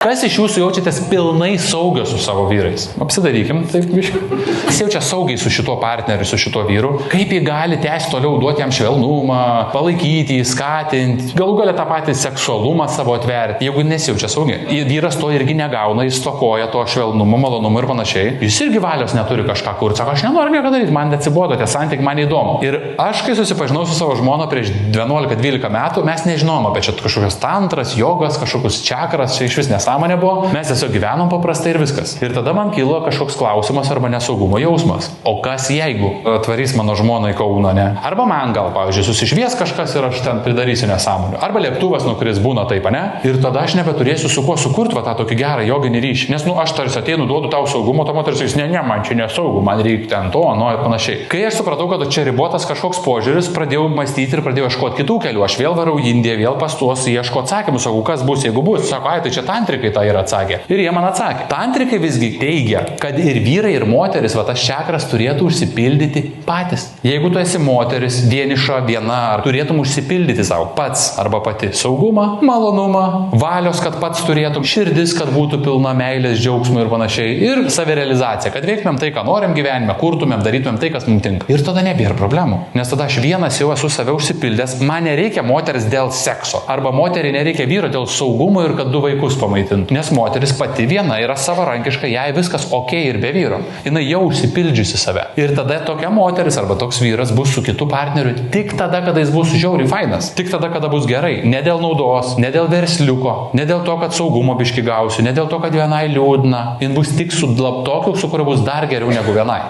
Kas iš jūsų jaučiatės pilnai saugios su savo vyrais? Apsidarykim, taip biškai. Jis jaučia saugiai su šituo partneriu, su šituo vyru. Kaip jį gali tęsti toliau, duoti jam švelnumą, palaikyti, skatinti, galų galia tą patį seksualumą savo atverti, jeigu nesijaučia saugiai. Vyras to irgi negauna, jis stokoja to švelnumo, malonumo ir panašiai. Jis irgi valios neturi kažką kurti. Sako, aš nenoriu nieko daryti, man atsibodo, tie santykiai man įdomu. Ir aš, kai susipažinau su savo žmona prieš 11-12 metų, mes nežinom apie čia kažkokias tantras, jogas, kažkokius čakras, čia iš vis nesąmonė buvo. Mes tiesiog gyvenom paprastai ir viskas. Ir tada man kilo kažkoks klausimas arba nesaugumo jausmas. O kas jeigu atvarys mano žmoną į Kauną, ne? Arba man gal, pavyzdžiui, susišvies kažkas ir aš ten pridarysiu nesąmonių. Arba lėktuvas nukris, būna taip, ne? Ir tada aš nebeturėsiu su kuo sukurti va tą tokį gerą joginį ryšį. Nes, aš tarsi ateinu, duodu tau saugumo, ta moteris sakys, ne, man čia nesaugu, man reikia ten to, ir panašiai. Kai aš supratau, kad čia ribotas kažkoks požiūris, pradėjau mąstyti ir pradėjau ieškoti kitų kelių. Aš vėl varau į Indiją, vėl pas tuos ieško atsakymų, sakau, kas bus, jeigu bus. Sako, ai, tai čia tantrikai tą ir atsakė. Ir jie man atsakė. Tantrikai visgi teigia, kad ir vyrai, ir moteris, va tas čakras turėtų užsipildyti patys. Jeigu tu esi moteris, vieniša, viena, ar turėtum užsipildyti savo pats arba pati saugumą, malonumą, valios, kad pats turėtum, širdis, kad būtų pilna meilės, džiaugsmo ir panašiai. Ir savirealizacija, kad veiktumėm tai, ką norim gyvenime, kurtumėm, darytumėm tai, kas mums tinka. Ir tada nebėra problemų. Nes tada aš vienas jau esu save užsipildęs, man nereikia moteris dėl sekso. Arba moteriai nereikia vyro dėl saugumo ir kad 2 vaikus pamaitintų. Nes moteris pati viena yra savarankiška, jai viskas ok ir be vyro. Jinai jau užsipildžiusi save. Ir tada tokia moteris arba toks vyras bus su kitu partneriu tik tada, kada jis bus žiauriai fainas. Tik tada, kada bus gerai. Ne dėl naudos, ne dėl versliuko, ne dėl to, kad saugumo biški gausiu, ne dėl to, kad vienai liūdna. Jin bus tik su tokiu, su kuriuo bus dar geriau negu vienai.